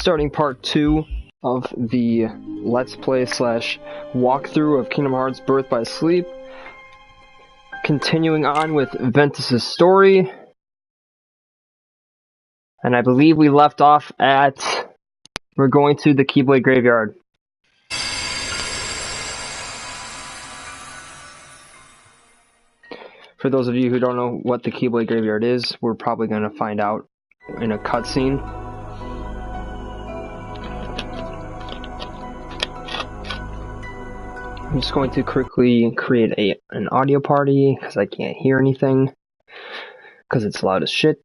starting part 2 of the Let's Play slash walkthrough of Kingdom Hearts Birth by Sleep. Continuing on with Ventus's story. And I believe we left off at... We're going to the Keyblade Graveyard. For those of you who don't know what the Keyblade Graveyard is, we're probably going to find out in a cutscene. I'm just going to quickly create an audio party because I can't hear anything because it's loud as shit.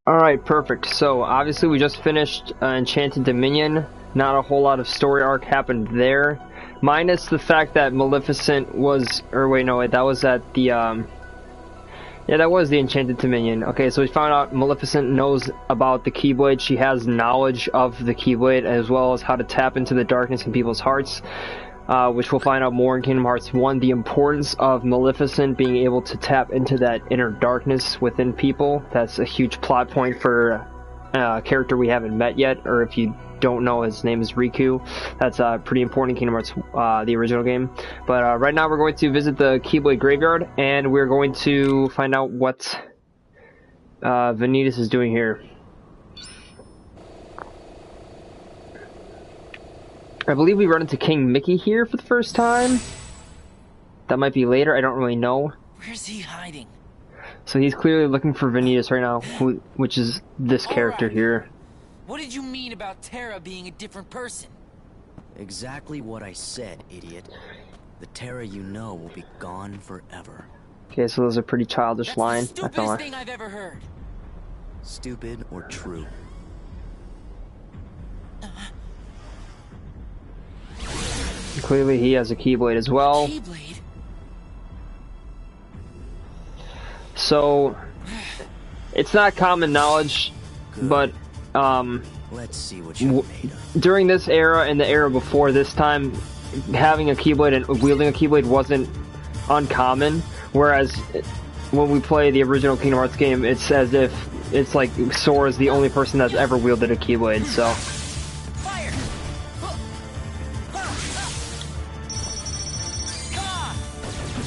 Alright, perfect. So obviously we just finished Enchanted Dominion. Not a whole lot of story arc happened there, minus the fact that Maleficent was, or wait, no, wait, that was at the, yeah, that was the Enchanted Dominion. Okay, so we found out Maleficent knows about the Keyblade. She has knowledge of the Keyblade, as well as how to tap into the darkness in people's hearts, which we'll find out more in Kingdom Hearts 1, the importance of Maleficent being able to tap into that inner darkness within people. That's a huge plot point for a character we haven't met yet, or if you don't know, his name is Riku. That's pretty important in Kingdom Hearts, the original game. But right now we're going to visit the Keyblade Graveyard, and we're going to find out what Vanitas is doing here. I believe we run into King Mickey here for the first time. That might be later, I don't really know. Where's he hiding? So he's clearly looking for Vanitas right now, which is this character here. What did you mean about Terra being a different person? Exactly what I said, idiot. The Terra you know will be gone forever. Okay, so those are pretty childish line. That's the stupidest thing I've ever heard. Stupid or true? Clearly he has a Keyblade as well. Keyblade? So, it's not common knowledge, Good. but let's see what you're made of. During this era and the era before this time, having a Keyblade and wielding a Keyblade wasn't uncommon, whereas when we play the original Kingdom Hearts game, it's as if it's like Sora's the only person that's ever wielded a Keyblade, so... Fire!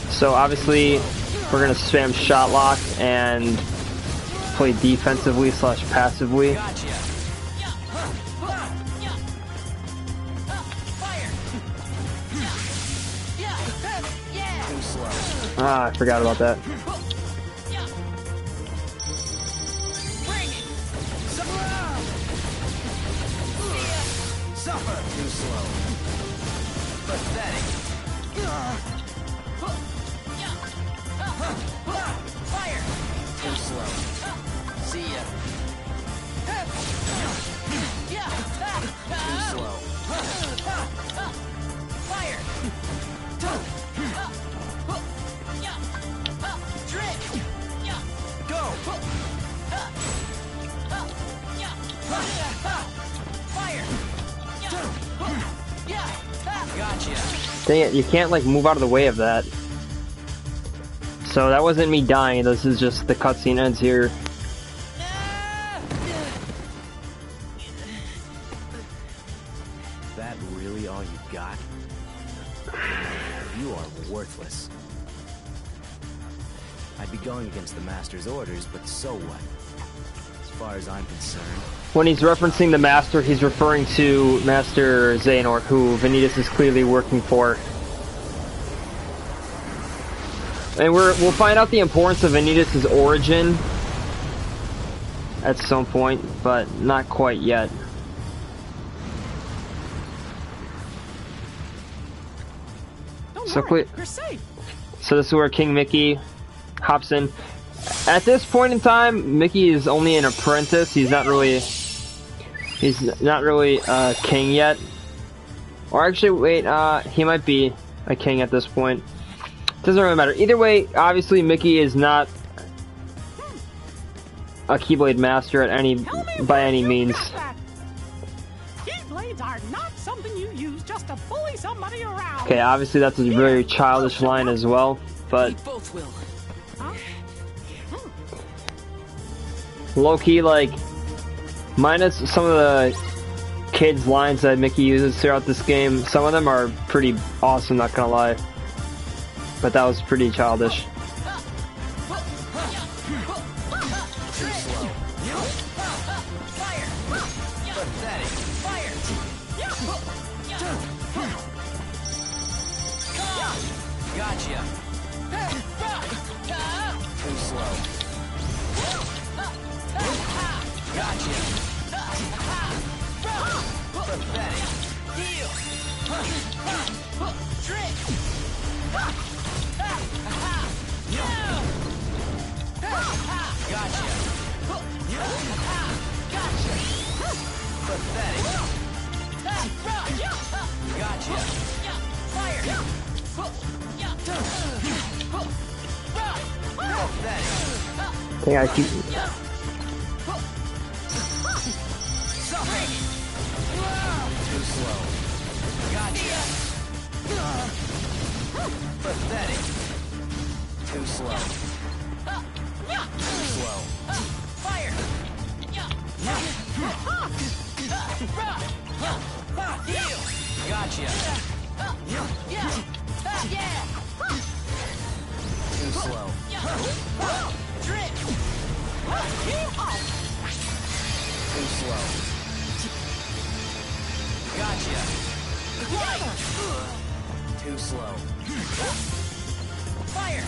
So obviously, we're gonna spam Shot Lock and play defensively slash passively. Gotcha. Ah, I forgot about that. Suffer! Too slow. Pathetic. Fire! Too slow. See ya. Too slow. Fire! Drip! Go! Fire! Gotcha. Dang it, you can't like move out of the way of that. So that wasn't me dying, this is just the cutscene ends here. That really all you got? You are worthless. I'd be going against the Master's orders, but so what? As far as I'm concerned... When he's referencing the Master, he's referring to Master Xehanort, who Vanitas is clearly working for. And we'll find out the importance of Vanitas' origin at some point, but not quite yet. So this is where King Mickey hops in. At this point in time, Mickey is only an apprentice. He's not really king yet. Or actually, wait, he might be a king at this point. Doesn't really matter. Either way, obviously Mickey is not a Keyblade master by any means. Keyblades are not something you use just to bully somebody around. Okay, obviously that's a very childish line as well, but We both will. Low-key, like, minus some of the kids' lines that Mickey uses throughout this game, some of them are pretty awesome, not gonna lie. But that was pretty childish. Gotcha. Too slow. Gotcha. Pathetic. Deal. Trick. Gotcha. Gotcha. Pathetic. Gotcha. Fire. Think I keep. Too slow. Gotcha. Pathetic. Too slow. Too slow. Fire. Deal. Gotcha. Too slow. Drip. Too slow. Gotcha. Too slow. Fire.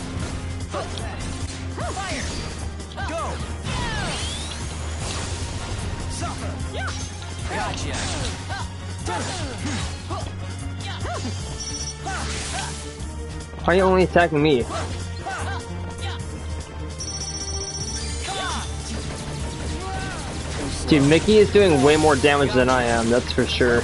Fire. Go. Suffer. Gotcha. Why are you only attacking me? Dude, Mickey is doing way more damage than I am, that's for sure.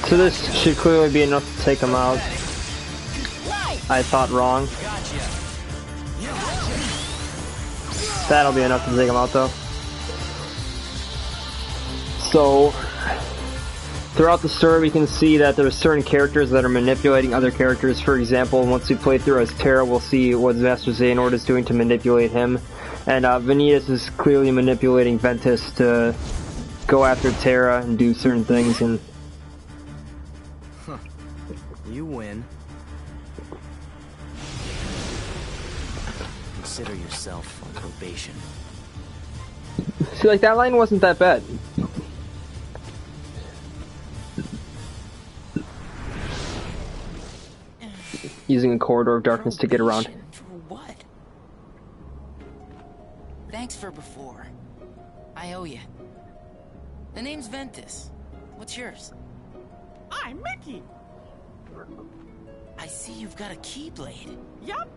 So this should clearly be enough to take him out. I thought wrong. That'll be enough to take him out though. So, throughout the story we can see that there are certain characters that are manipulating other characters. For example, once we play through as Terra, we'll see what Master Xehanort is doing to manipulate him. And Vanitas is clearly manipulating Ventus to go after Terra and do certain things. And You win. Consider yourself on probation. see, like, that line wasn't that bad. Using a corridor of darkness to get around. For what? Thanks for before. I owe you. The name's Ventus. What's yours? I'm Mickey. I see you've got a Keyblade. Yup.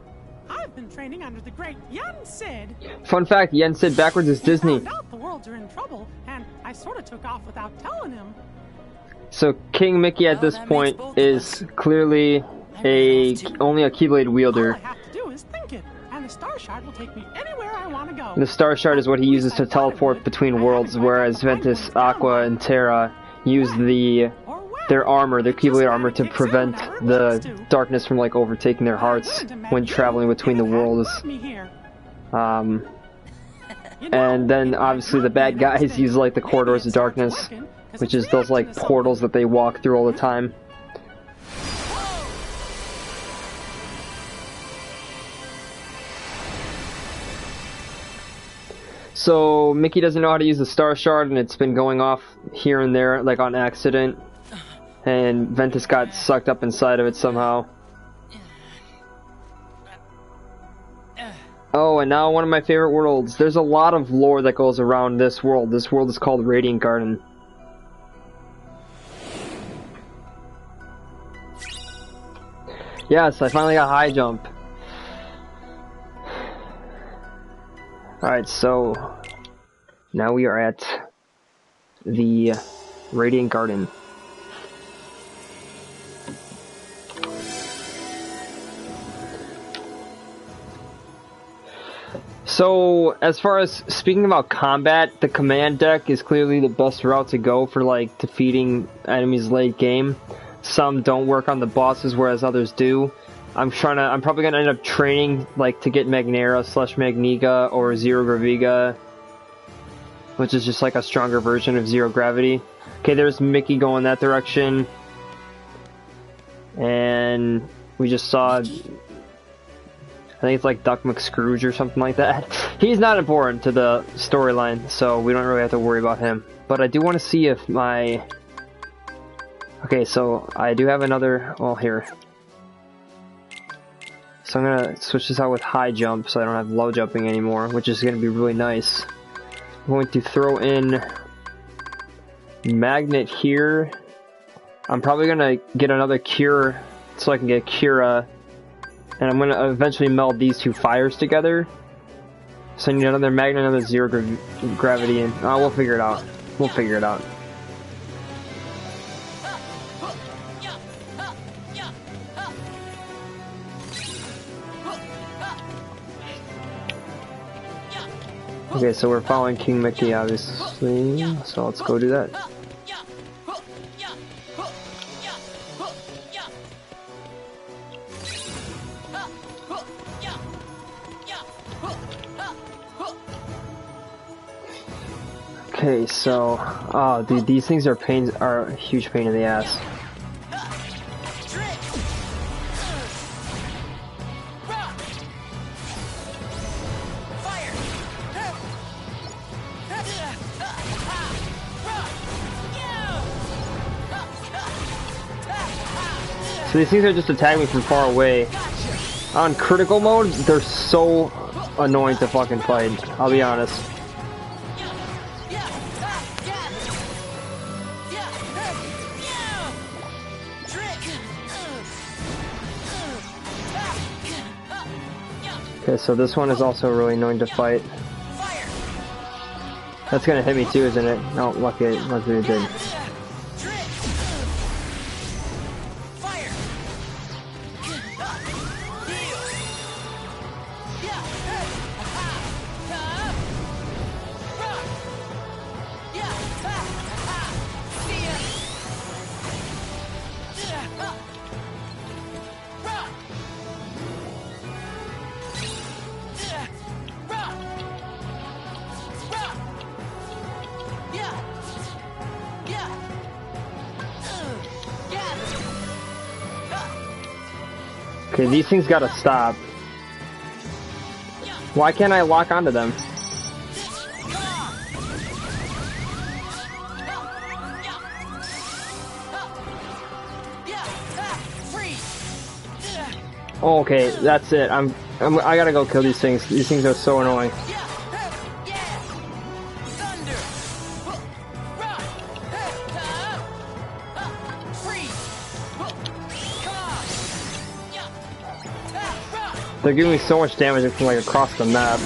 I've been training under the great Yen Sid. Fun fact, Yen Sid backwards is Disney. Found out the worlds are in trouble, and I sort of took off without telling him. So King Mickey at this point is clearly only a Keyblade wielder. All I have to do is think it, and the Star Shard will take me anywhere I want to go. The Star Shard is what he uses to teleport between worlds, whereas Ventus, Aqua, and Terra use their armor, their Keyblade armor, to prevent the darkness from like overtaking their hearts when traveling between the worlds. And then obviously the bad guys use like the corridors of darkness, which is those like portals that they walk through all the time. So Mickey doesn't know how to use the Star Shard, and it's been going off here and there, like on accident. And Ventus got sucked up inside of it somehow. Oh, and now one of my favorite worlds. There's a lot of lore that goes around this world. This world is called Radiant Garden. Yes, I finally got high jump. Alright, so now we are at the Radiant Garden. So, as far as speaking about combat, the command deck is clearly the best route to go for like defeating enemies late game. Some don't work on the bosses, whereas others do. I'm probably gonna end up training like to get Magnera / Magniga or Zero Graviga, which is just like a stronger version of Zero Gravity. Okay, there's Mickey going that direction, and we just saw. I think it's like Duck McScrooge or something like that. He's not important to the storyline, so we don't really have to worry about him. But I do want to see if my... Okay, so I do have another... Well, here. So I'm going to switch this out with high jump so I don't have low jumping anymore, which is going to be really nice. I'm going to throw in Magnet here. I'm probably going to get another Cure so I can get Kira. And I'm gonna eventually meld these two fires together. So I need another magnet, another zero gravity, and we'll figure it out. We'll figure it out. Okay, so we're following King Mickey, obviously. So let's go do that. Okay, so, oh, dude, these things are a huge pain in the ass. So these things are just attacking me from far away. On critical mode, they're so annoying to fucking fight, I'll be honest. Okay, so this one is also really annoying to fight. That's gonna hit me too, isn't it? No, lucky it did. Okay, these things gotta stop. Why can't I lock onto them? Oh, okay, that's it. I gotta go kill these things. These things are so annoying. They're giving me so much damage from like across the map.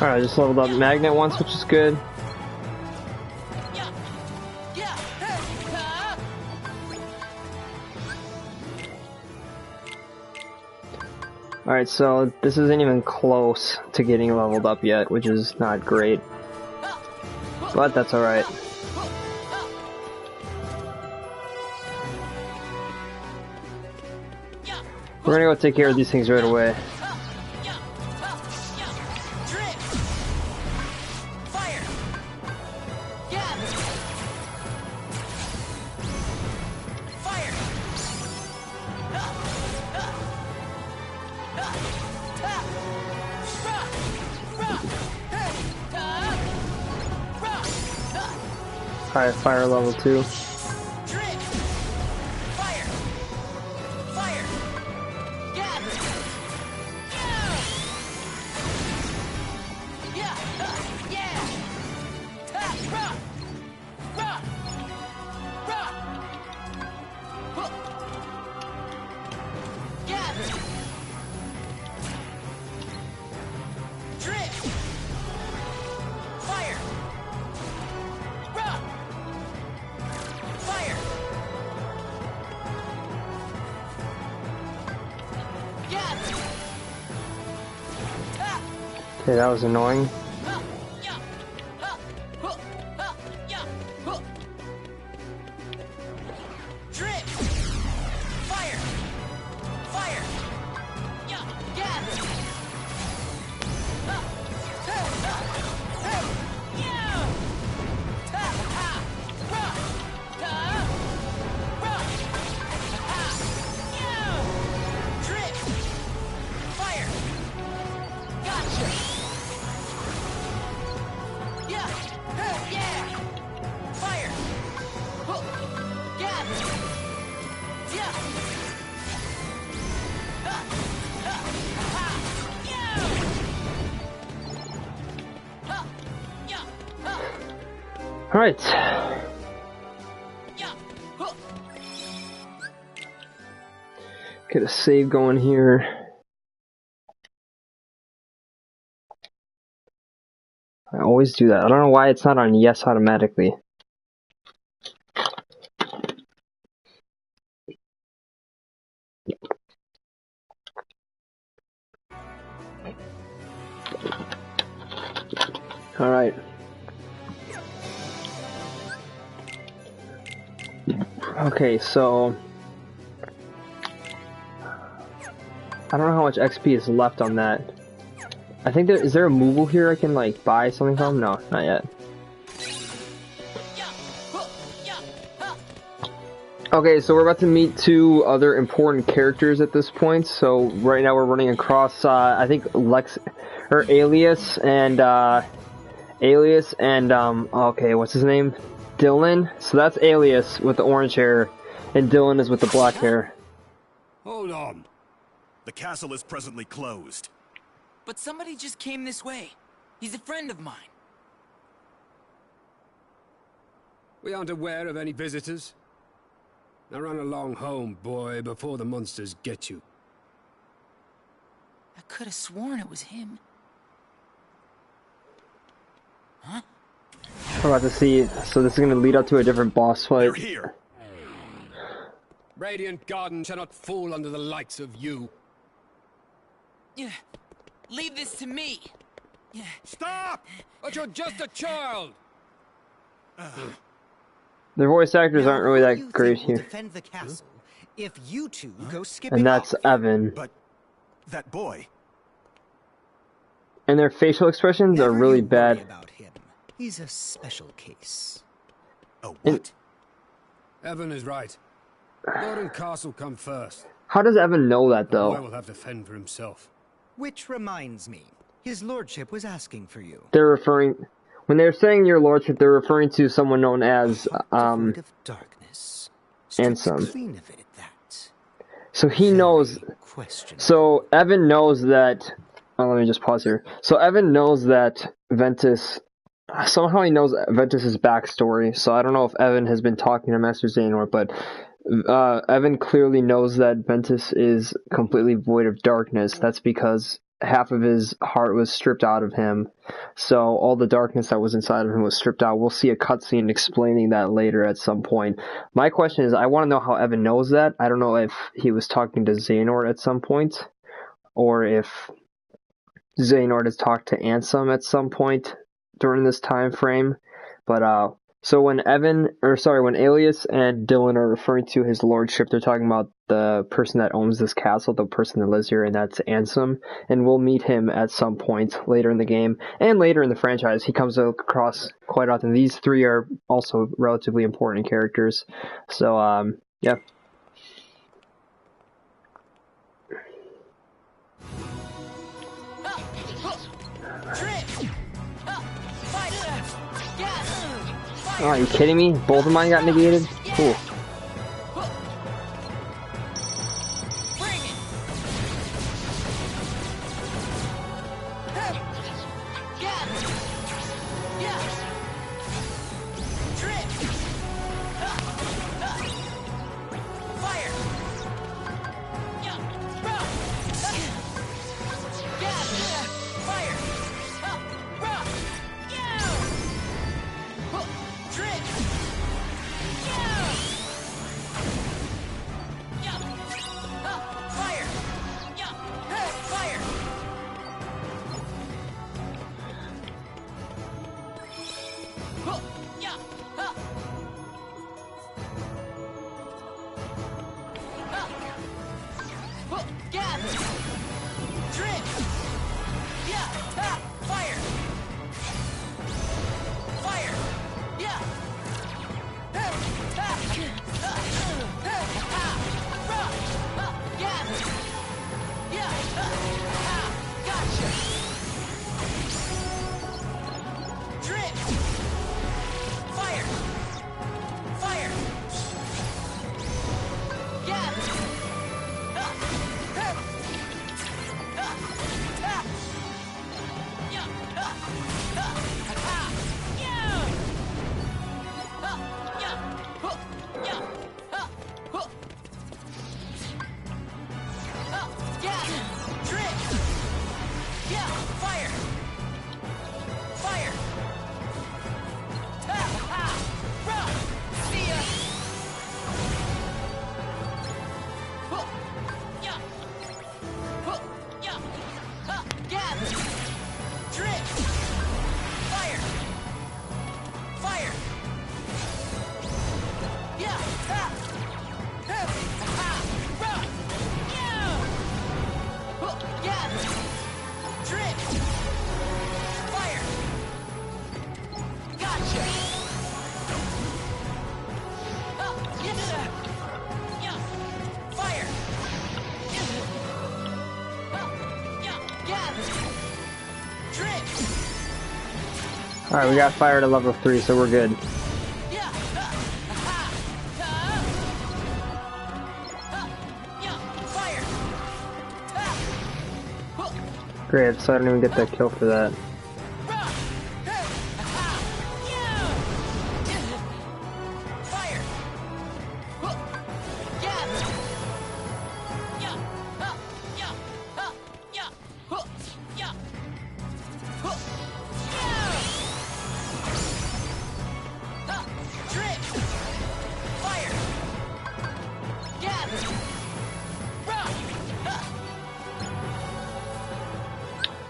Alright, I just leveled up Magnet once, which is good. Alright, so this isn't even close to getting leveled up yet, which is not great. But that's alright. We're gonna go take care of these things right away. Alright, fire level 2. Drip! Fire! Fire! Gather! Go! Yeah! Yeah! Rock! Rock! Rock! Hook! Gather! Drip! Fire! Rock! Fire! Gather! Ha! Okay, that was annoying. Ha! Yeah! Ha! Hook! Ha! Yeah! Hook! Drip! Fire! Fire! Yeah! Gather! Ha! Hey! Ha! Hey! Yeah! Ha! Ha! Rock! Ha! Rock! Ha! Yeah! Drip! Fire! Gotcha! Yeah! Hey! Yeah! Fire! Hook! Gather! Yeah! Ha! Ha! Ha! Yeah! Ha! Yeah! Ha! Alright. Yeah! Hook! Get a save going here. I always do that. I don't know why it's not on yes automatically. Alright. Okay, so I don't know how much XP is left on that. I think is there a Moogle here I can like buy something from? No, not yet. Yeah! Hook! Yeah! Ha! Okay, so we're about to meet 2 other important characters at this point. So right now we're running across I think Alias and okay, what's his name? Dylan. So that's Alias with the orange hair, and Dylan is with the black hair. Hold on. The castle is presently closed. But somebody just came this way. He's a friend of mine. We aren't aware of any visitors. Now run along home, boy, before the monsters get you. I could have sworn it was him. Huh? We're about to see. So this is going to lead up to a different boss fight. They're here. Radiant Garden shall not fall under the likes of you. Yeah. Leave this to me. Yeah. Stop! But you're just a child! Their voice actors aren't really that great Will here. defend the castle if you two go skipping And that's off. Evan. But that boy. And their facial expressions are Never really you worry bad. about him. He's a special case. Oh, what? Evan is right. Lord and castle come first. How does Evan know that The boy though? will have to fend for himself. Which reminds me, his lordship was asking for you. They're referring, when they're saying your lordship, they're referring to someone known as Devoid of darkness. Ansem. Strips clean of it at that. So he knows. Very questionable. So Evan knows that. Oh, let me just pause here. So Evan knows that Ventus. Somehow he knows Ventus's backstory. So I don't know if Evan has been talking to Master Xehanort, but Evan clearly knows that Ventus is completely void of darkness. That's because half of his heart was stripped out of him. So all the darkness that was inside of him was stripped out. We'll see a cutscene explaining that later at some point. My question is, I want to know how Evan knows that. I don't know if he was talking to Xehanort at some point, or if Xehanort has talked to Ansem at some point during this time frame. But so when when Alias and Dylan are referring to his lordship, they're talking about the person that owns this castle, the person that lives here, and that's Ansem. And we'll meet him at some point later in the game and later in the franchise. He comes across quite often. These 3 are also relatively important characters. So yeah. Trip! Fight! Gas! Oh, are you kidding me? Both of mine got negated? Cool. Alright, we got fire to level 3, so we're good. Great, so I don't even get that kill for that.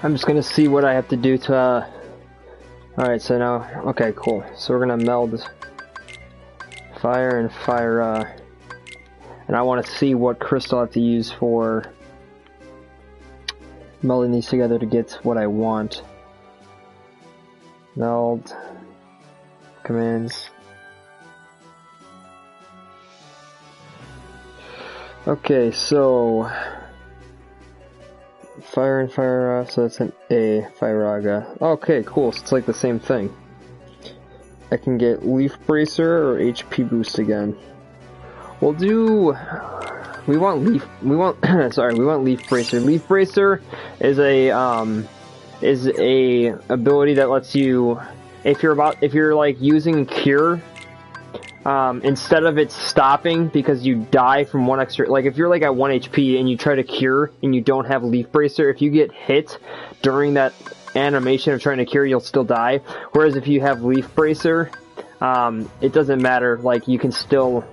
I'm just gonna see what I have to do to, alright, so now, okay, cool. So we're gonna meld fire and fire, and I want to see what crystal I have to use for melding these together to get what I want. Meld, commands. Okay, so fire and fire, so that's an A, Firaga. Okay, cool, so it's like the same thing. I can get Leaf Bracer or HP Boost again. We'll do, we want Leaf Bracer. Leaf Bracer is a ability that lets you, if you're like using Cure, instead of it stopping because you die from one extra, like if you're like at 1 HP and you try to cure and you don't have Leaf Bracer, if you get hit during that animation of trying to cure, you'll still die. Whereas if you have Leaf Bracer, it doesn't matter, like you can still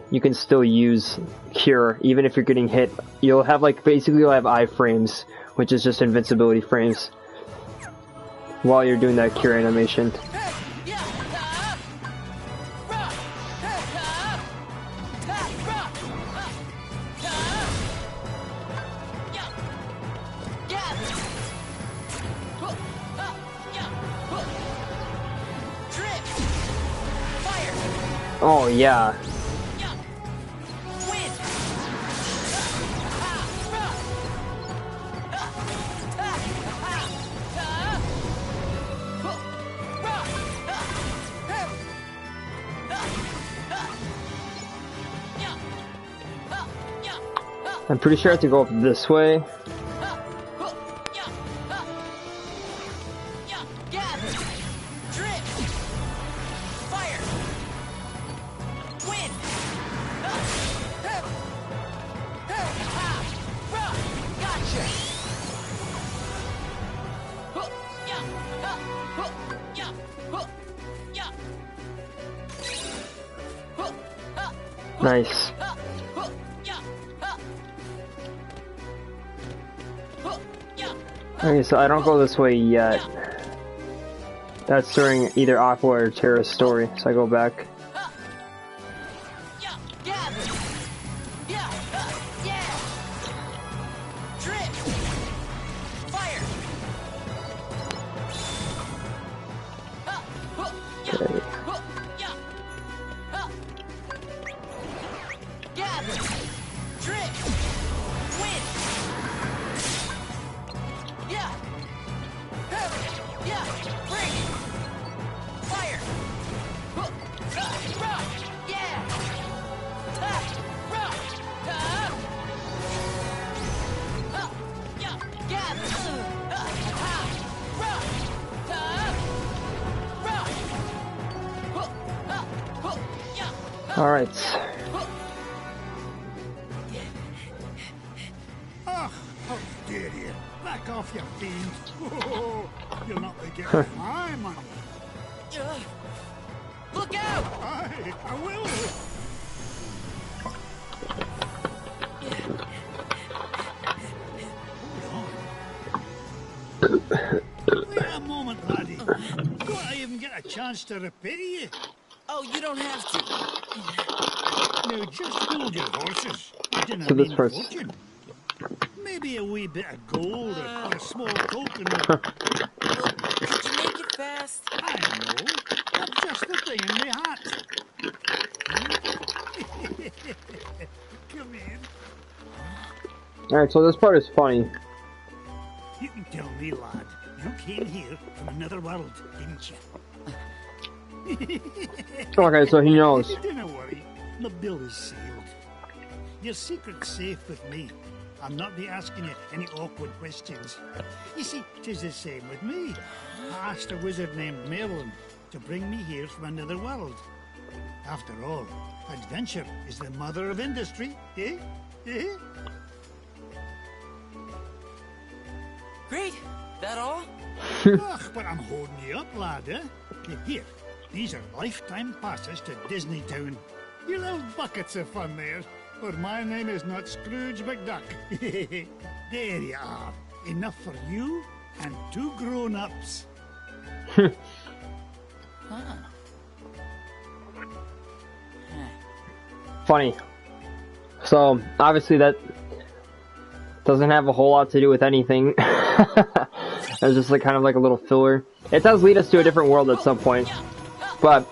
use cure even if you're getting hit. You'll have like, basically you'll have iframes, which is just invincibility frames, while you're doing that cure animation. Oh yeah. I'm pretty sure I have to go up this way. Nice. Okay, so I don't go this way yet. That's during either Aqua or Terra's story, so I go back. Alright. Oh, how dare you! Back off, you fiend! Oh, you'll not be getting my money. Look out! I will! Wait a moment, laddie. Don't I even get a chance to repair you? Oh, you don't have to. Now, just hold your horses. I didn't So this mean person- fortune. Maybe a wee bit of gold or a small token of... Could you make it fast? I know. That's just the thing in my hat. Come in. Alright, so this part is funny. You can tell me, lad. You came here from another world, didn't you? Okay, so he knows. Don't worry. The bill is sealed. Your secret's safe with me. I'll not be asking you any awkward questions. You see, 'tis the same with me. I asked a wizard named Merlin to bring me here from another world. After all, adventure is the mother of industry, eh? Eh? Great. That all? Ugh, but I'm holding you up, lad, eh? Here, these are lifetime passes to Disney Town. You'll have buckets of fun there, for my name is not Scrooge McDuck. There you are. Enough for you and 2 grown-ups. Funny. So, obviously that doesn't have a whole lot to do with anything. It's just like kind of like a little filler. It does lead us to a different world at some point, but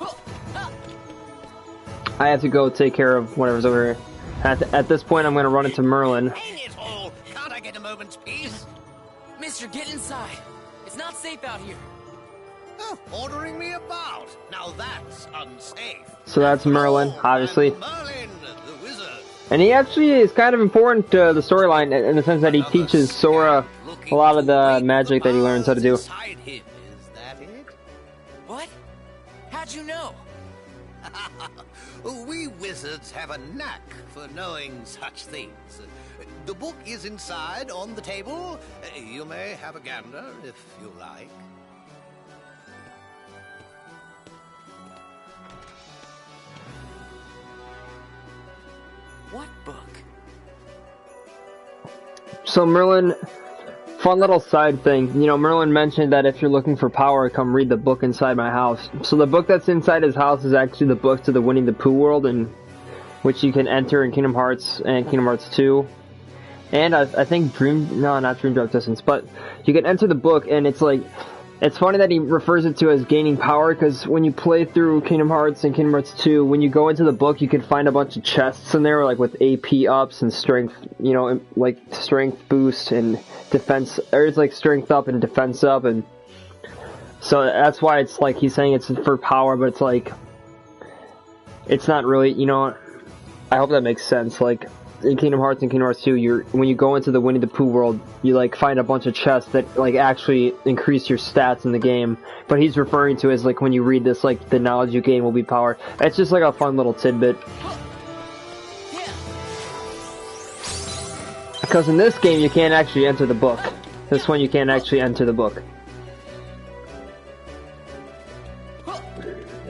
I have to go take care of whatever's over here. At this point, I'm going to run into Merlin. Ain't it all? Can't I get a moment's peace? Mister, get inside. It's not safe out here. Oh, ordering me about. Now that's unsafe. So that's Merlin, Oh, obviously. I'm Merlin, the wizard. And he actually is kind of important to the storyline in the sense that he teaches Sora a lot of the magic that he learns how to do. Inside him, is that it? What? How'd you know? We wizards have a knack for knowing such things. The book is inside on the table. You may have a gander if you like. What book? So Merlin, fun little side thing. You know, Merlin mentioned that if you're looking for power, come read the book inside my house. So the book that's inside his house is actually the book to the Winnie the Pooh world, in which you can enter in Kingdom Hearts and Kingdom Hearts 2. And I think not Dream Drop Distance, but you can enter the book, and it's like, it's funny that he refers it to as gaining power, because when you play through Kingdom Hearts and Kingdom Hearts 2, when you go into the book, you can find a bunch of chests in there, like with AP ups and strength, you know, like strength boost and defense, or it's like strength up and defense up, and so that's why it's like, he's saying it's for power, but it's like, it's not really, you know, I hope that makes sense, like, in Kingdom Hearts and Kingdom Hearts 2, when you go into the Winnie the Pooh world, you like find a bunch of chests that like actually increase your stats in the game. But he's referring to as like when you read this, like the knowledge you gain will be power. It's just like a fun little tidbit. Because in this game you can't actually enter the book. This one you can't actually enter the book.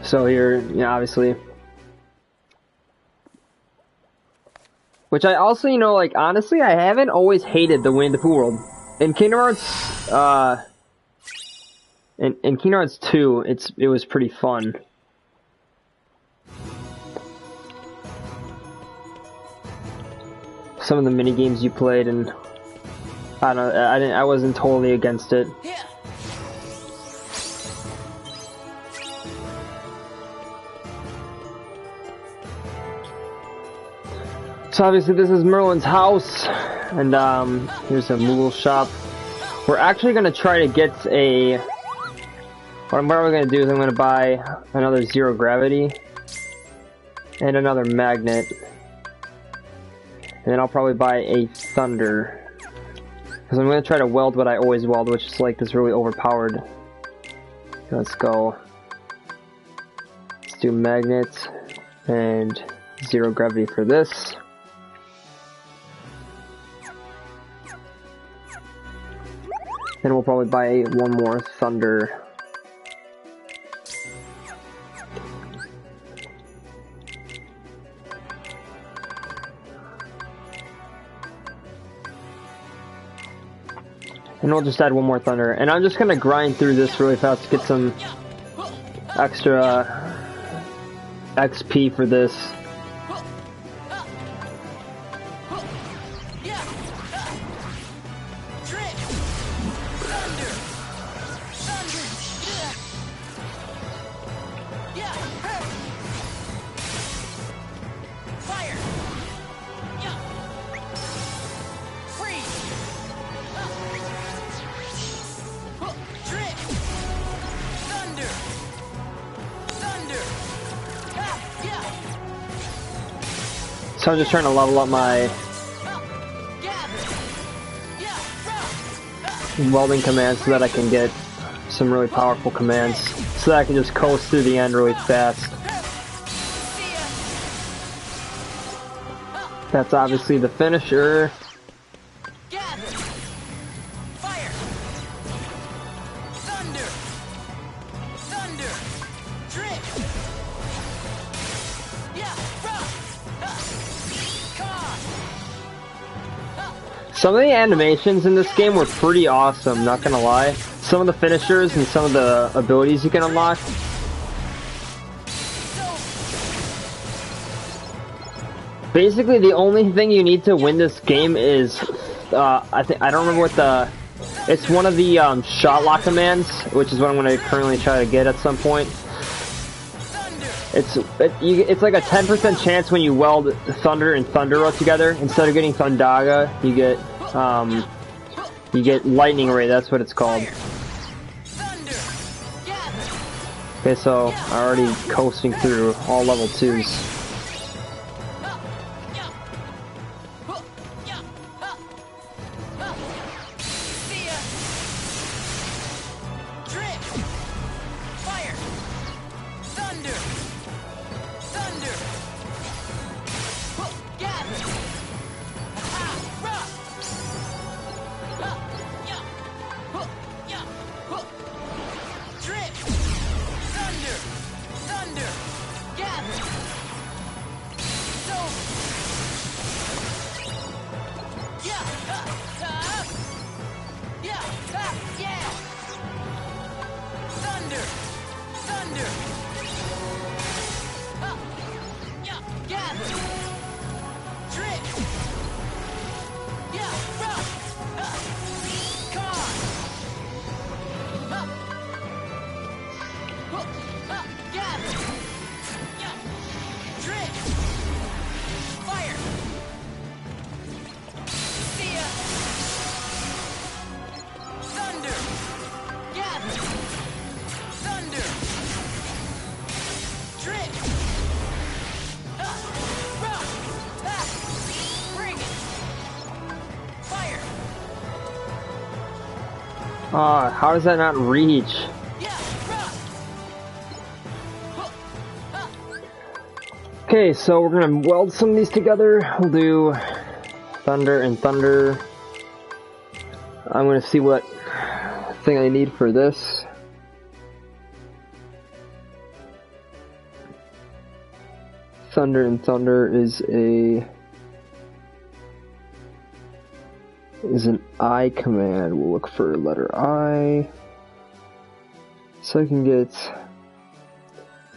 So here, yeah, obviously. Which I also, you know, like, honestly, I haven't always hated the Winnie the Pooh world. In Kingdom Hearts, in Kingdom Hearts 2, it was pretty fun. Some of the mini games you played, and I don't know, I wasn't totally against it. So obviously this is Merlin's house, and here's a Moogle shop. We're actually gonna try to get a. What we're gonna do is I'm gonna buy another zero gravity and another magnet, and then I'll probably buy a thunder, because I'm gonna try to weld what I always weld, which is like this really overpowered. Let's go. Let's do magnet and zero gravity for this. Then we'll probably buy one more thunder. And we'll just add one more thunder. And I'm just gonna grind through this really fast to get some extra XP for this. So I'm just trying to level up my welding commands so that I can get some really powerful commands, so that I can just coast through the end really fast. That's obviously the finisher. Some of the animations in this game were pretty awesome, not gonna lie. Some of the finishers and some of the abilities you can unlock. Basically, the only thing you need to win this game is, I don't remember what it's one of the shot lock commands, which is what I'm gonna currently try to get at some point. It's like a 10% chance when you weld Thunder and Thundero together. Instead of getting Thundaga, you get Lightning Ray. That's what it's called. Okay, so I'm already coasting through all level 2s. Ah, how does that not reach? Okay, so we're gonna weld some of these together. We'll do thunder and thunder. I'm gonna see what thing I need for this. Thunder and thunder is an I command. We'll look for letter I. So I can get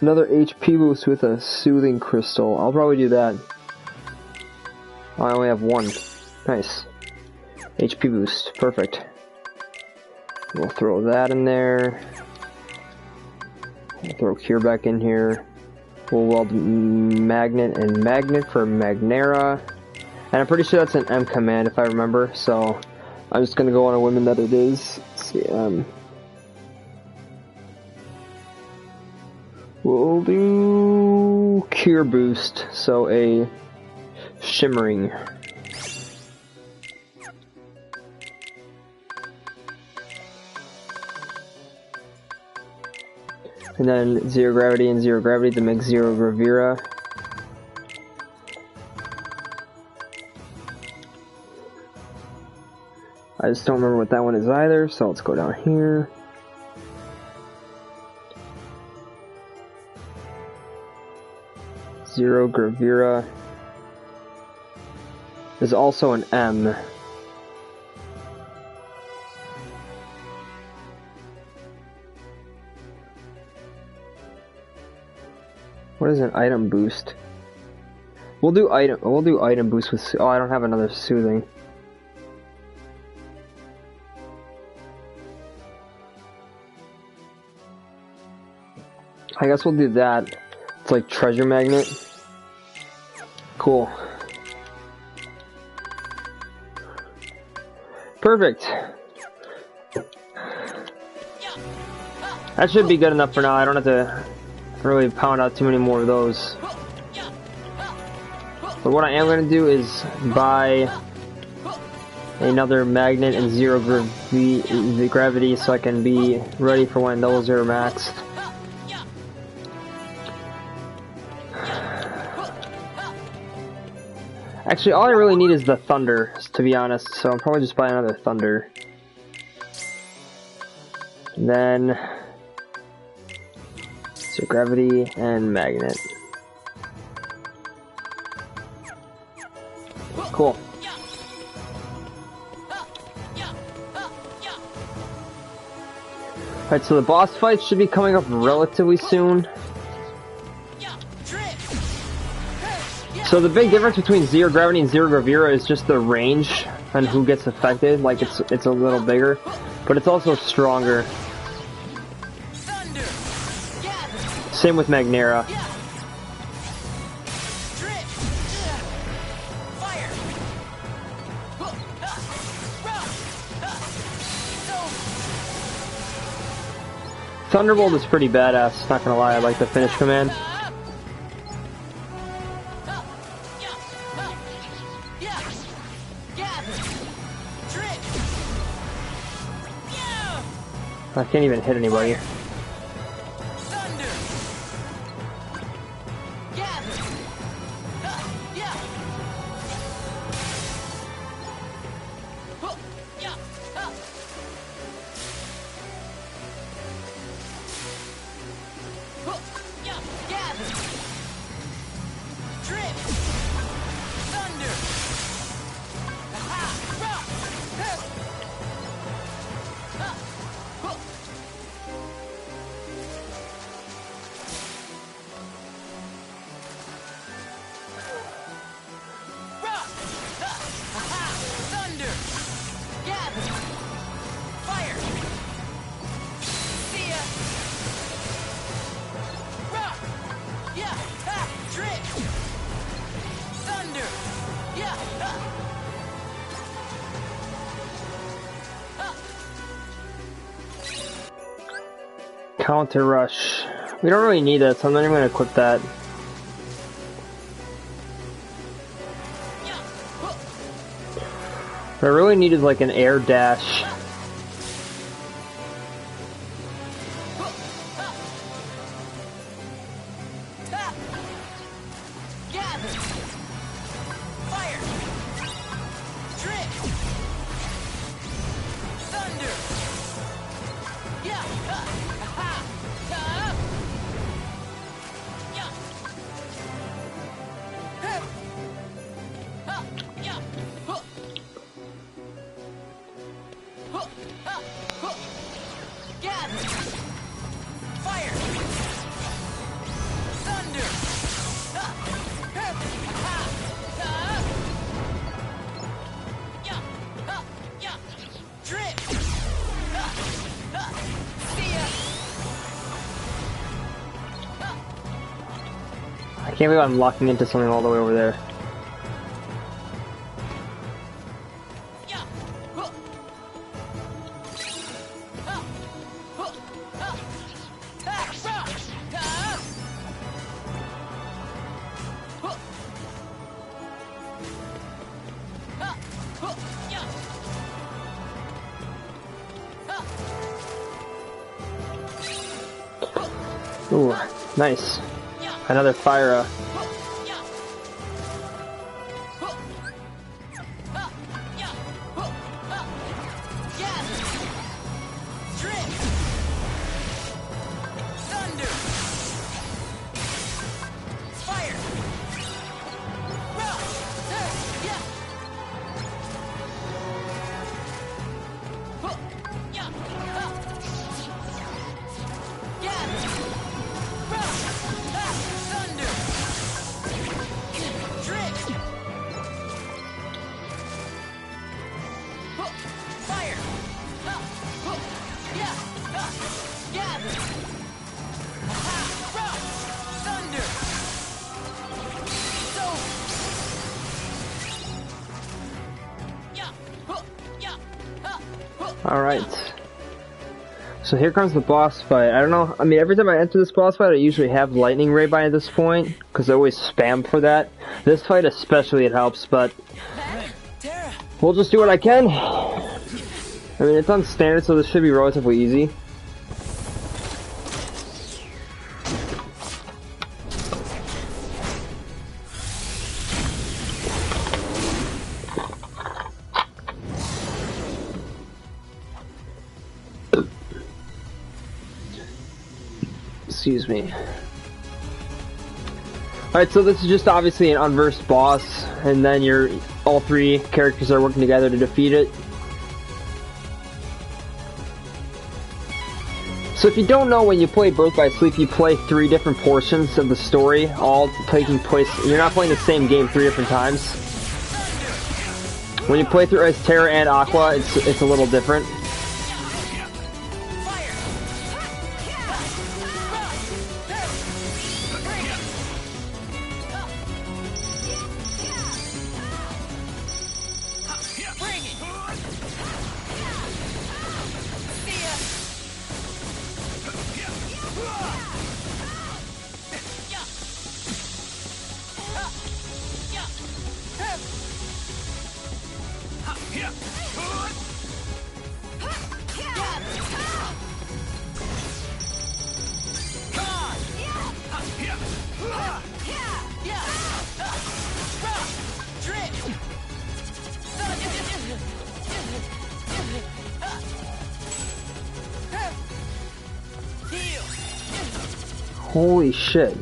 another HP boost with a soothing crystal. I'll probably do that. Oh, I only have one. Nice. HP boost. Perfect. We'll throw that in there. We'll throw cure back in here. We'll weld magnet and magnet for Magnera. And I'm pretty sure that's an M command if I remember. So I'm just gonna go on a whim that it is. Let's see, we'll do cure boost. So a shimmering. And then zero gravity and zero gravity to make zero gravira. I just don't remember what that one is either, so let's go down here. Zero gravira is also an M. What is an item boost? We'll do item boost with. Oh, I don't have another soothing. I guess we'll do that. It's like treasure magnet. Cool. Perfect. That should be good enough for now. I don't have to really pound out too many more of those. But what I am going to do is buy another magnet and zero gravity so I can be ready for when those are maxed. Actually, all I really need is the thunder, to be honest, so I'll probably just buy another thunder. And then so gravity and magnet. Cool. Alright, so the boss fight should be coming up relatively soon. So the big difference between zero gravity and zero gravira is just the range and who gets affected. Like it's a little bigger, but it's also stronger. Same with Magnera. Thunderbolt is pretty badass, not gonna lie, I like the finish command. I can't even hit anybody. Counter rush. We don't really need that, so I'm not even going to equip that. What I really need is like an air dash. I can't believe I'm locking into something all the way over there. Ooh, nice. Another fire. Alright. So here comes the boss fight. I don't know, I mean, every time I enter this boss fight, I usually have Lightning Ray by this point, because I always spam for that. This fight especially it helps, but we'll just do what I can. I mean, it's on standard, so this should be relatively easy. Excuse me. Alright, so this is just obviously an unversed boss, and then all three characters are working together to defeat it. So if you don't know, when you play Birth by Sleep, you play 3 different portions of the story, all taking place. You're not playing the same game 3 different times. When you play through as Terra and Aqua, it's a little different. Holy shit.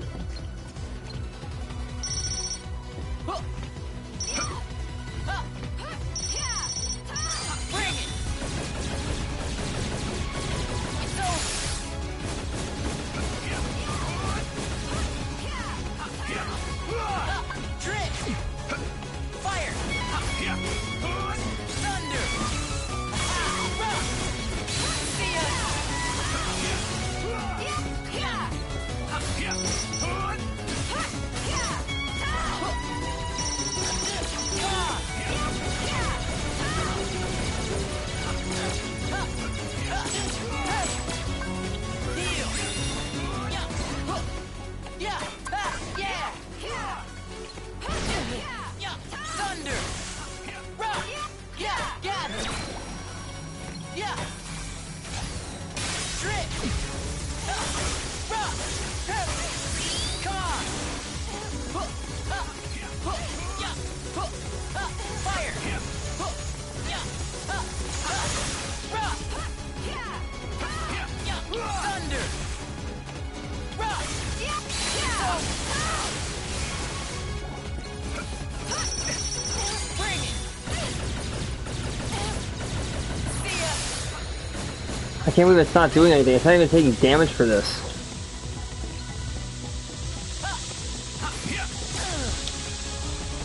I can't believe it's not doing anything. It's not even taking damage for this.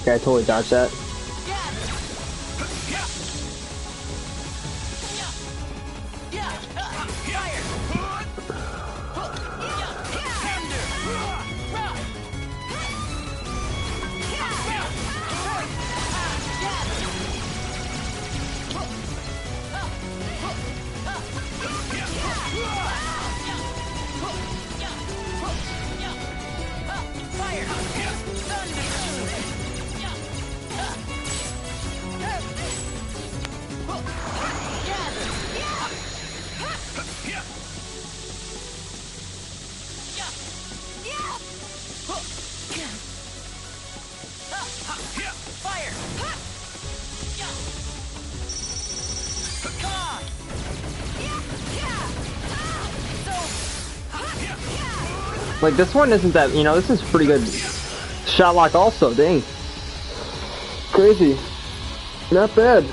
Okay, I totally dodged that. Like, this one isn't that, you know, this is pretty good. Shot lock also, dang. Crazy. Not bad.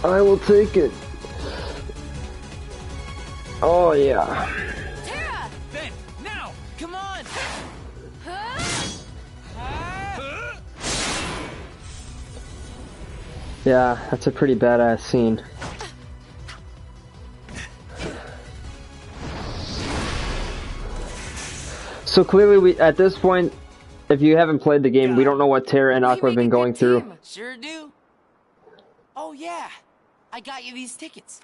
I will take it. Oh, yeah. Tara! Ben, now! Come on! Yeah, that's a pretty badass scene. So clearly, we at this point, if you haven't played the game, we don't know what Tara and Aqua have been going through. Sure do. Oh yeah, I got you these tickets.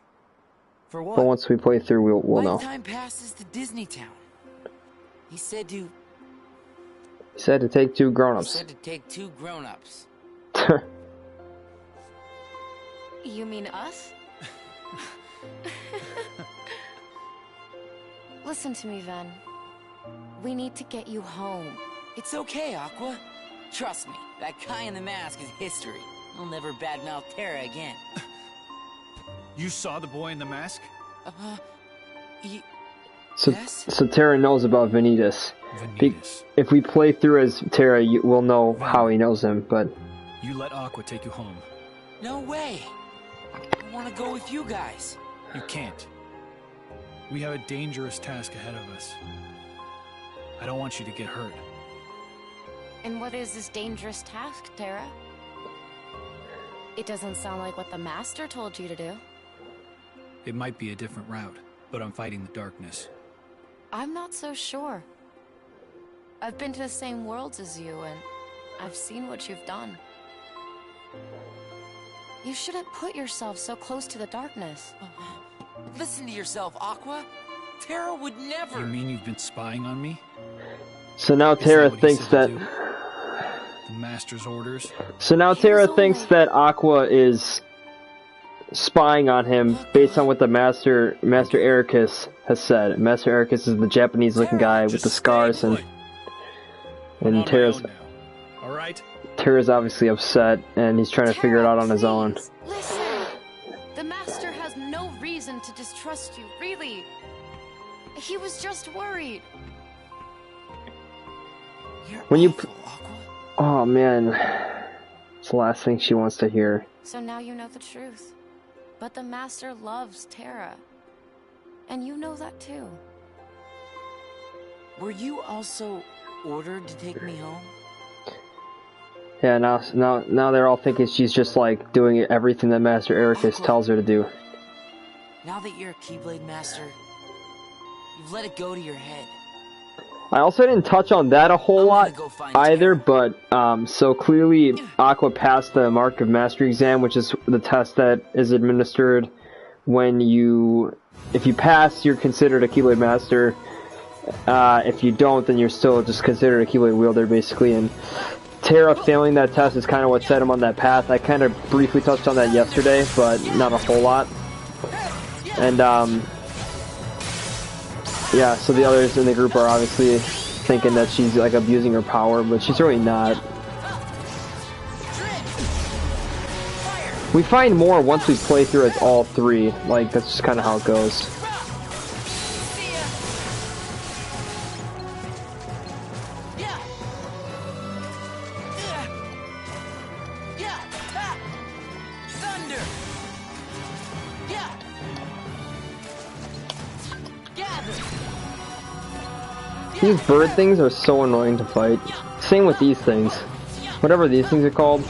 For what? But once we play through, we'll know. Lifetime passes to Disney Town. He said to. He said to take 2 He grown-ups. said to take 2 grown-ups. You mean us? Listen to me, Ven. We need to get you home. It's okay, Aqua. Trust me, that guy in the mask is history. I'll never badmouth Tara again. You saw the boy in the mask? So, Yes? so Tara knows about Vanitas. Vanitas. If we play through as Tara, we'll know how he knows him, but... You let Aqua take you home. No way. I want to go with you guys. You can't. We have a dangerous task ahead of us. I don't want you to get hurt. And what is this dangerous task, Tara? It doesn't sound like what the Master told you to do. It might be a different route, but I'm fighting the darkness. I'm not so sure. I've been to the same worlds as you, and I've seen what you've done. You shouldn't put yourself so close to the darkness. Listen to yourself, Aqua. Tara would never. You mean you've been spying on me? So now Is Tara what he thinks said to that... do? The Master's orders? So now Tara thinks that Aqua is spying on him based on what the Master Ericus has said. Master Ericus is the Japanese-looking guy with the scars, and Tara's Tara's obviously upset, and he's trying to figure it out on his own. Listen! The Master has no reason to distrust you, really. He was just worried. When you... Oh, man. It's the last thing she wants to hear. So now you know the truth. But the Master loves Tara. And you know that too. Were you also ordered to take me home? Yeah, now they're all thinking she's just like doing everything that Master Ericus tells her to do. Now that you're a Keyblade Master, you've let it go to your head. I also didn't touch on that a whole lot either, but so clearly Aqua passed the Mark of Mastery exam, which is the test that is administered when if you pass, you're considered a Keyblade Master. If you don't, then you're still just considered a Keyblade wielder, basically. And Tara failing that test is kind of what set him on that path. I kind of briefly touched on that yesterday, but not a whole lot. And yeah, so the others in the group are obviously thinking that she's like abusing her power, but she's really not. We find more once we play through as all 3. Like, that's just kind of how it goes. These bird things are so annoying to fight. Same with these things. Whatever these things are called.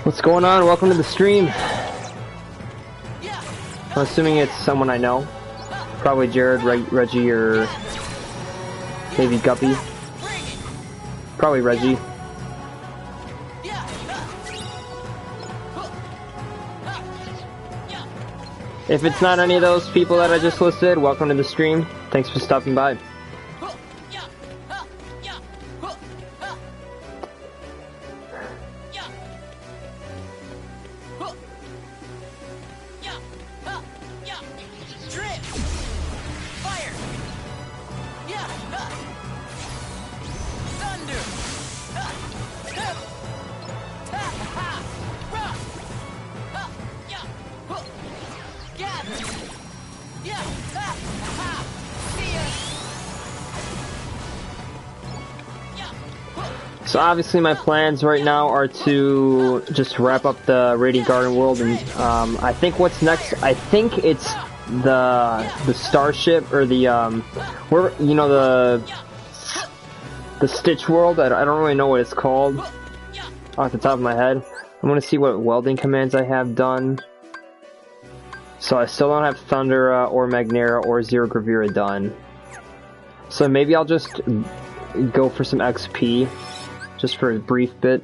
What's going on? Welcome to the stream. I'm assuming it's someone I know. Probably Jared, Reggie, or maybe Guppy. Probably Reggie. If it's not any of those people that I just listed, welcome to the stream. Thanks for stopping by. So obviously my plans right now are to just wrap up the Radiant Garden world, and I think what's next, I think it's the starship, or the where, you know, the Stitch world. I don't really know what it's called off the top of my head. I'm gonna see what welding commands I have done. So I still don't have Thundera or Magnera or Zero Gravira done. So maybe I'll just go for some XP. Just for a brief bit.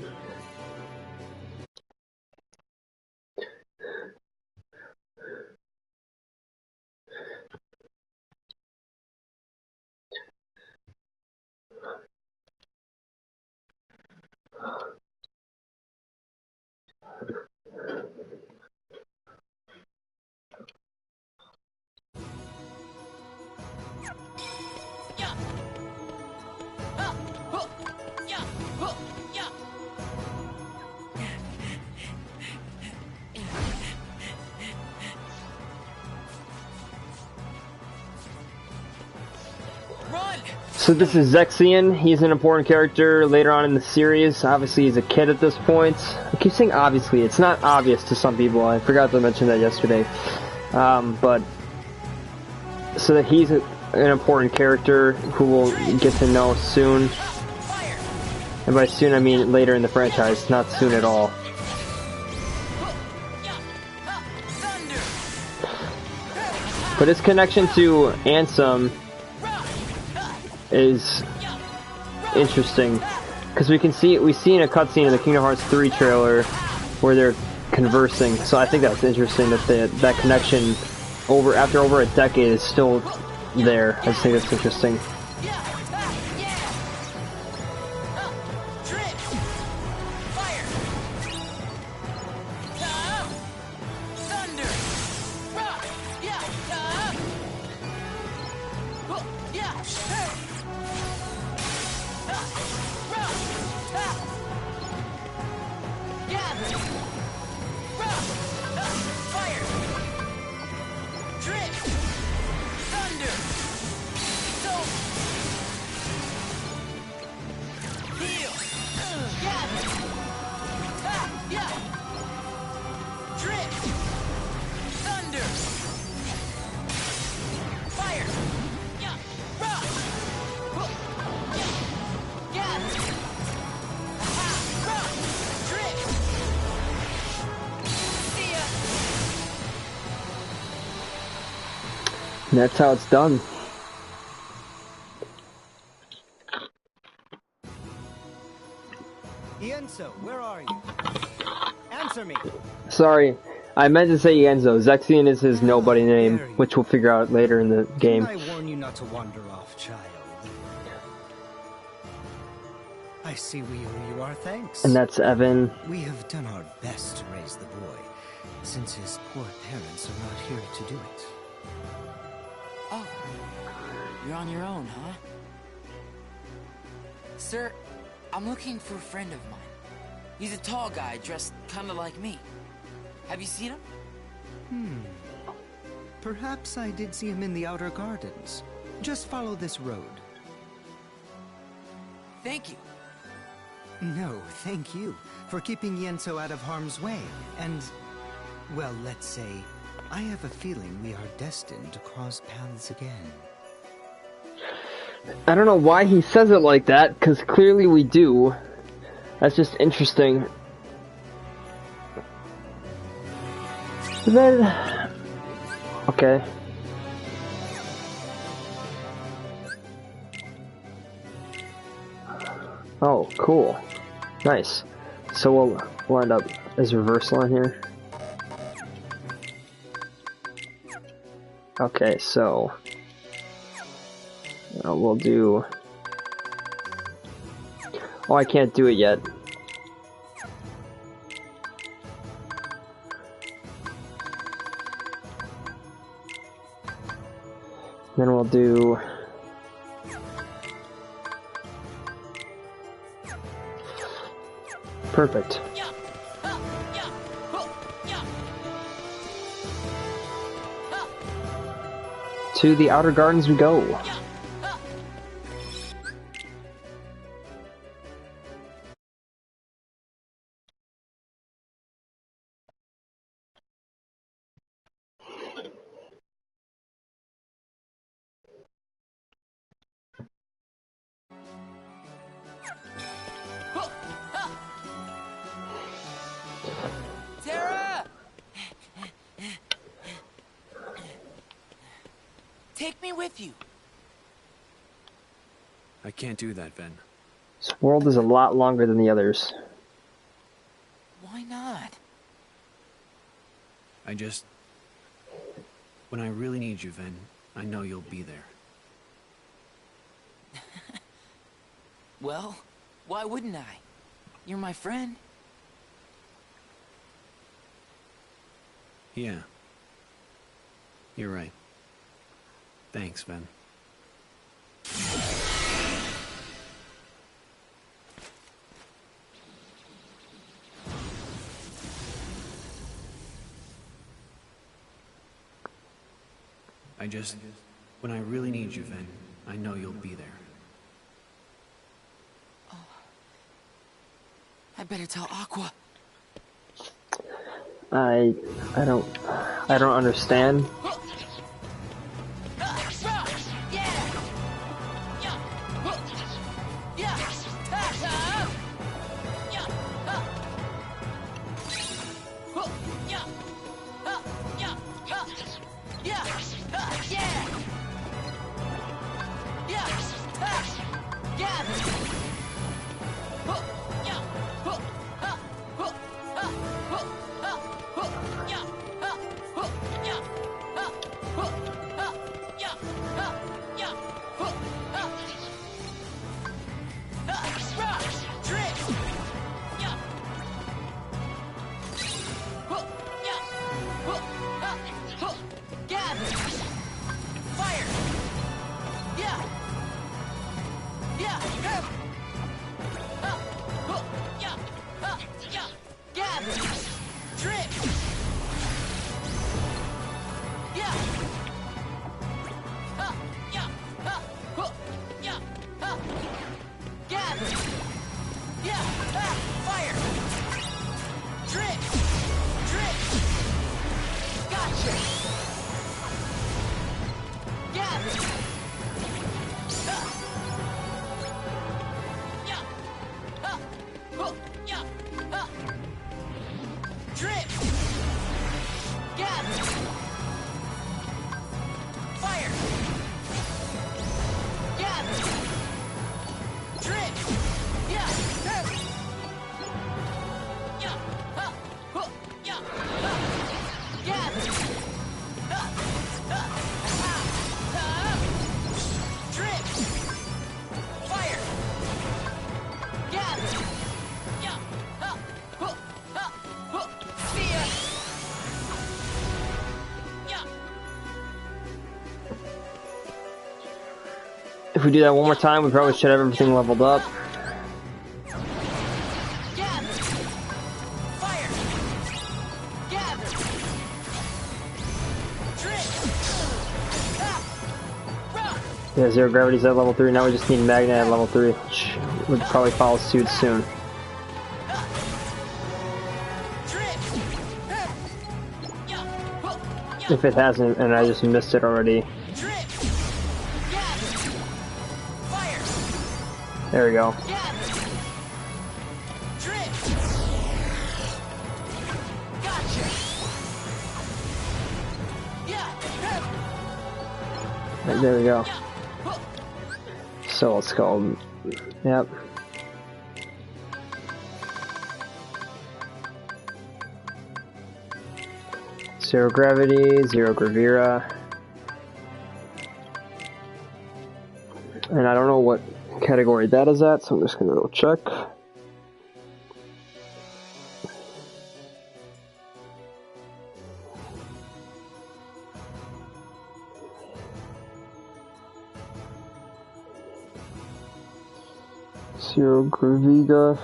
So this is Zexion. He's an important character later on in the series. Obviously he's a kid at this point. I keep saying obviously, it's not obvious to some people. I forgot to mention that yesterday. But so that he's an important character who we'll get to know soon. And by soon I mean later in the franchise, not soon at all. But his connection to Ansem is interesting, because we see in a cutscene in the Kingdom Hearts 3 trailer where they're conversing. So I think that's interesting that that connection after over a decade is still there. I just think that's interesting. And that's how it's done. Ienzo, where are you? Answer me. Sorry, I meant to say Ienzo. Zexion is his nobody name, which we'll figure out later in the game. I warn you not to wander off, child. I see we owe you our thanks. And that's Evan. We have done our best to raise the boy, since his poor parents are not here to do it. Oh, you're on your own, huh? Sir, I'm looking for a friend of mine. He's a tall guy dressed kind of like me. Have you seen him? Perhaps I did see him in the outer gardens. Just follow this road. Thank you. No, thank you for keeping Ienzo out of harm's way. And, well, let's say, I have a feeling we are destined to cross paths again. I don't know why he says it like that, because clearly we do. That's just interesting. Then... okay. Oh, cool. Nice. So we'll end up as reversal on here. Okay, so we'll do. Oh, I can't do it yet. Then we'll do. Perfect. To the Outer Gardens we go. Tara! Take me with you. I can't do that, Ven. This world is a lot longer than the others. Why not? When I really need you, Ven, I know you'll be there. Well, why wouldn't I? You're my friend. Yeah. You're right. Thanks, Ven. When I really need you, Ven, I know you'll be there. Oh. I better tell Aqua. I don't understand. If we do that one more time, we probably should have everything leveled up. Yeah, Zero Gravity's at level 3, now we just need Magnet at level 3, which would probably follow suit soon. If it hasn't, and I just missed it already. There we go. Right, there we go. So let's go. Yep. Zero Gravity, Zero Gravira. And I don't know what category that is at, so I'm just gonna go check. Zero Graviga.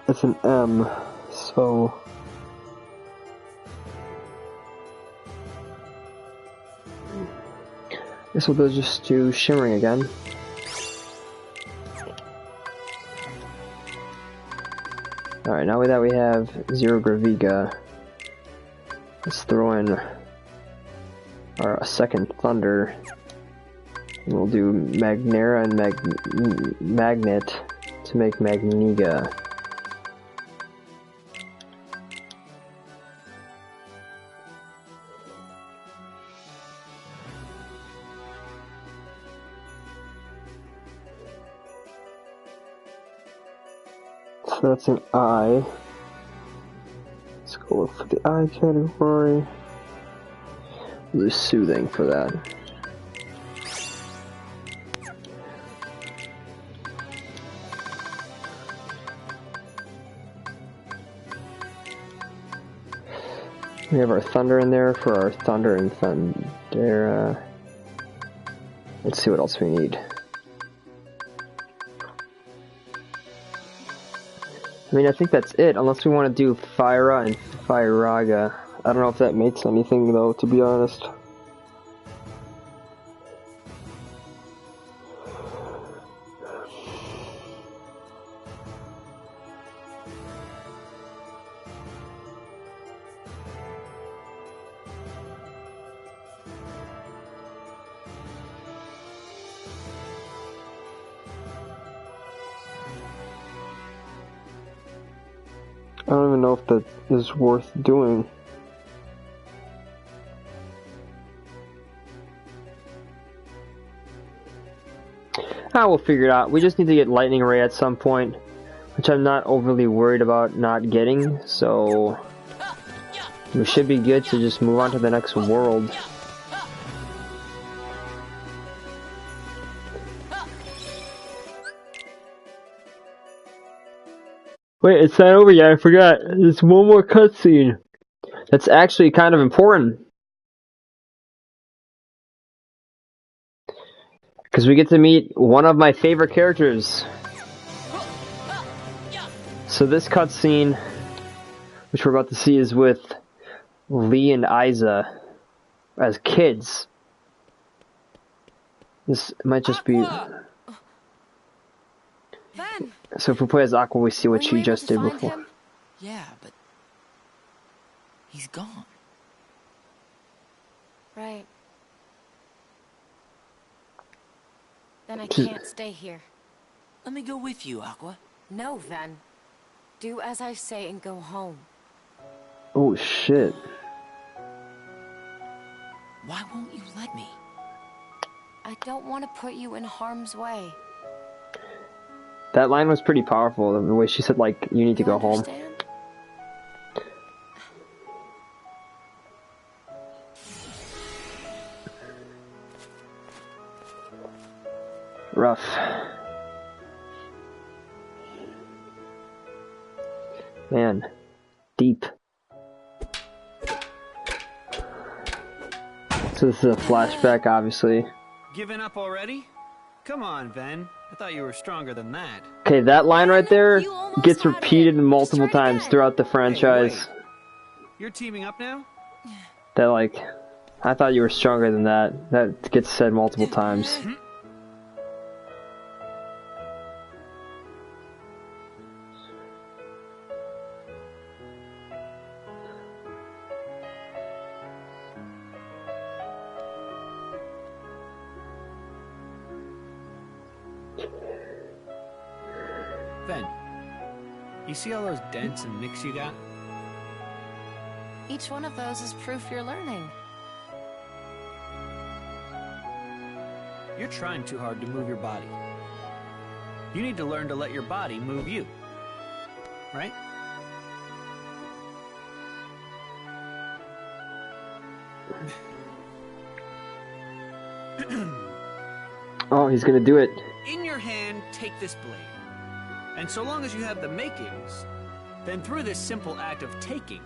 It's an M, so I guess we'll just do shimmering again. Alright, now that we have Zero Graviga, let's throw in our second Thunder. And we'll do Magnera and Magnet to make Magniga. So that's an I. Let's go for the I category. We'll do Soothing for that. We have our Thunder in there for our Thunder and Thundera. Let's see what else we need. I mean, I think that's it, unless we want to do Fyra and Fyraga. I don't know if that makes anything, though, to be honest. I don't even know if that is worth doing. We'll figure it out. We just need to get Lightning Ray at some point, which I'm not overly worried about not getting, so we should be good to just move on to the next world. Wait, it's not over yet, I forgot. There's one more cutscene. That's actually kind of important. Because we get to meet one of my favorite characters. So this cutscene, which we're about to see, is with Lee and Isa as kids. This might just be... Ben, so if we play as Aqua, we see what she just did before. Him? Yeah, but he's gone. Right. Then I can't stay here. Let me go with you, Aqua. No, Ven. Do as I say and go home. Oh shit. Why won't you let me? I don't want to put you in harm's way. That line was pretty powerful, the way she said, like, you need to go home. Rough. Man. Deep. So this is a flashback, obviously. Giving up already? Come on, Ven. I thought you were stronger than that. Okay, that line right there gets repeated multiple times throughout the franchise. Hey, you're teaming up now? That, like, I thought you were stronger than that. That gets said multiple times. Ven, you see all those dents and nicks you got? Each one of those is proof you're learning. You're trying too hard to move your body. You need to learn to let your body move you. Right? Oh, he's gonna do it. In your hand, take this blade. And so long as you have the makings, then through this simple act of taking,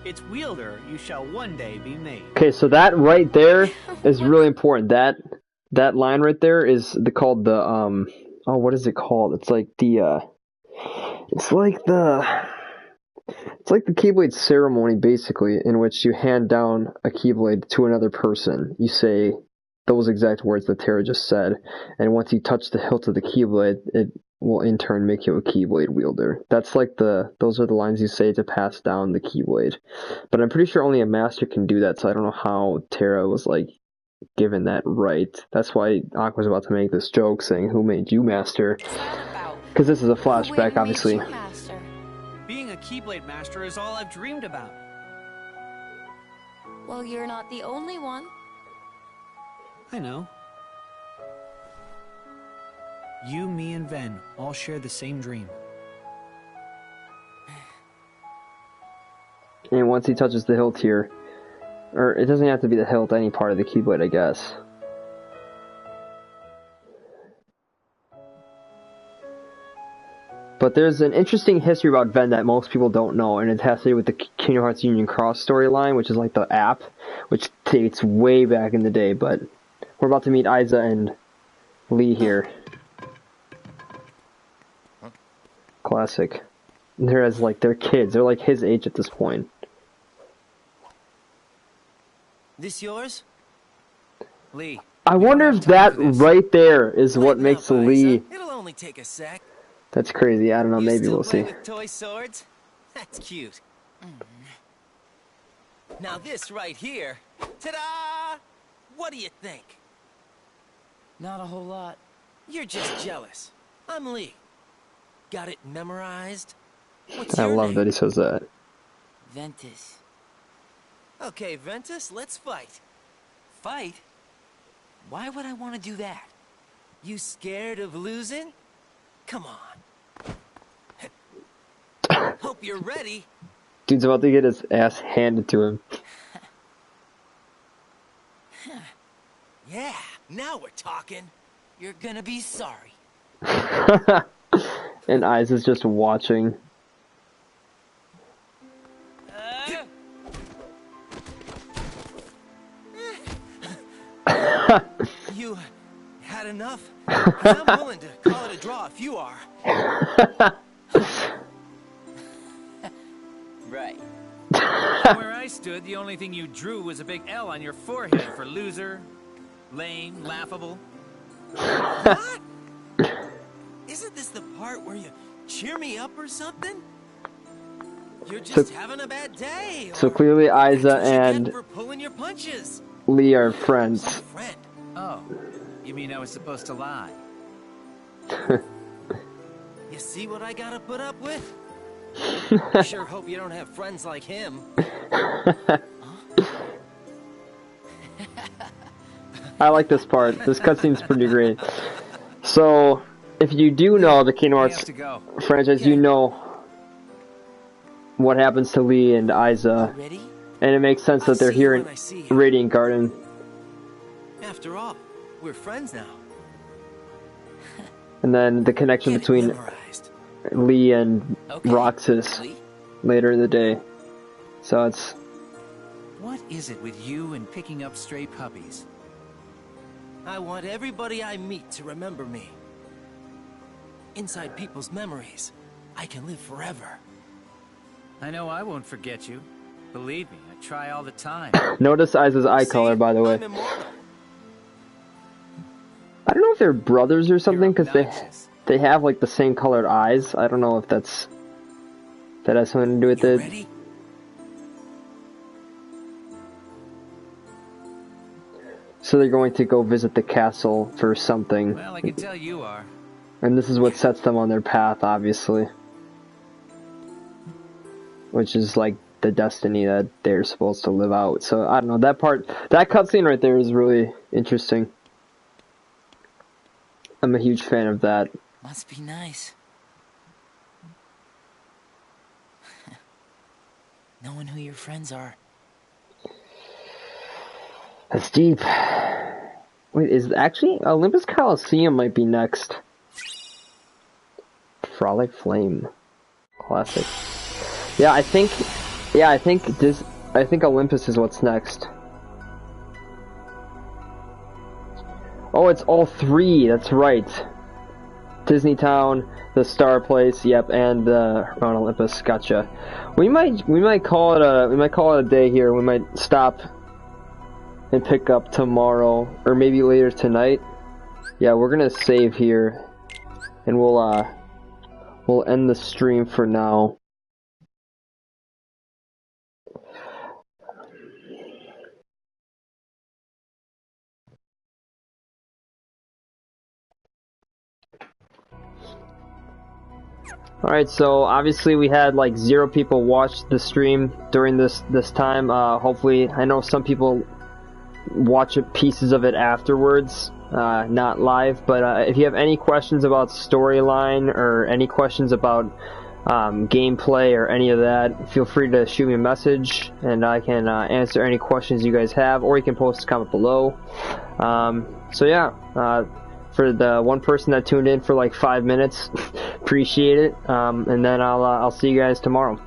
its wielder you shall one day be made. Okay, so that right there is really important. That line right there is called the oh, what is it called? It's like the it's like the Keyblade ceremony, basically, in which you hand down a Keyblade to another person. You say those exact words that Terra just said, and once you touch the hilt of the Keyblade, it will in turn make you a Keyblade wielder. That's like those are the lines you say to pass down the Keyblade. But I'm pretty sure only a master can do that, so I don't know how Terra was like given that right. That's why Aqua's about to make this joke saying, "Who made you master?" Because this is a flashback, obviously. Being a Keyblade master is all I've dreamed about. Well, you're not the only one. I know. You, me, and Ven all share the same dream. And once he touches the hilt here, or it doesn't have to be the hilt, any part of the Keyblade, I guess. But there's an interesting history about Ven that most people don't know, and it has to do with the Kingdom Hearts Union Cross storyline, which is like the app, which dates way back in the day, but we're about to meet Isa and Lee here. Classic. They're they're kids. They're like his age at this point. This yours? Lee. I wonder if that right there is what makes Lee. It'll only take a sec. That's crazy. I don't know. Maybe we'll see. With toy swords? That's cute. Now this right here. Ta-da! What do you think? Not a whole lot. You're just jealous. I'm Lee. Got it memorized? What's I your love name? that he says that. Ventus. Okay, Ventus, let's fight. Fight? Why would I want to do that? You scared of losing? Come on. Hope you're ready. Dude's about to get his ass handed to him. Yeah, now we're talking. You're gonna be sorry. And Isa's just watching. You had enough? 'Cause I'm willing to call it a draw if you are. Right. From where I stood, the only thing you drew was a big L on your forehead for loser, lame, laughable. What? Isn't this the part where you cheer me up or something? You're just having a bad day. So clearly Isa and for pulling your punches. Lee are friends. Friend. Oh, you mean I was supposed to lie? You see what I gotta put up with? Sure hope you don't have friends like him. I like this part. This cutscene's pretty great. So, if you do know the Kingdom Hearts franchise, you know what happens to Lee and Isa. And it makes sense that they're here in Radiant Garden. After all, we're friends now. And then the connection between Lee and Roxas later in the day. So it's... What is it with you and picking up stray puppies? I want everybody I meet to remember me. Inside people's memories, I can live forever. I know I won't forget you. Believe me, I try all the time. Notice Isa's eye color, by the way. I don't know if they're brothers or something, because they have like the same colored eyes. I don't know if that has something to do with it. Ready? So they're going to go visit the castle for something. Well, I can tell you are. And this is what sets them on their path, obviously. Which is like the destiny that they're supposed to live out. So, I don't know, that cutscene right there is really interesting. I'm a huge fan of that. Must be nice. Knowing who your friends are. That's deep. Wait, is actually Olympus Coliseum might be next. Frolic Flame, classic. Yeah, I think Olympus is what's next. Oh, it's all three. That's right. Disney Town, the Star Place, yep, and Mount Olympus. Gotcha. We might call it a day here. We might stop and pick up tomorrow, or maybe later tonight. Yeah, we're gonna save here, and we'll end the stream for now. Alright, so obviously we had like 0 people watch the stream during this time. Hopefully, I know some people watch pieces of it afterwards, not live, but if you have any questions about storyline or any questions about gameplay or any of that, feel free to shoot me a message and I can answer any questions you guys have, or you can post a comment below. So yeah, for the one person that tuned in for like 5 minutes, appreciate it, and then I'll see you guys tomorrow.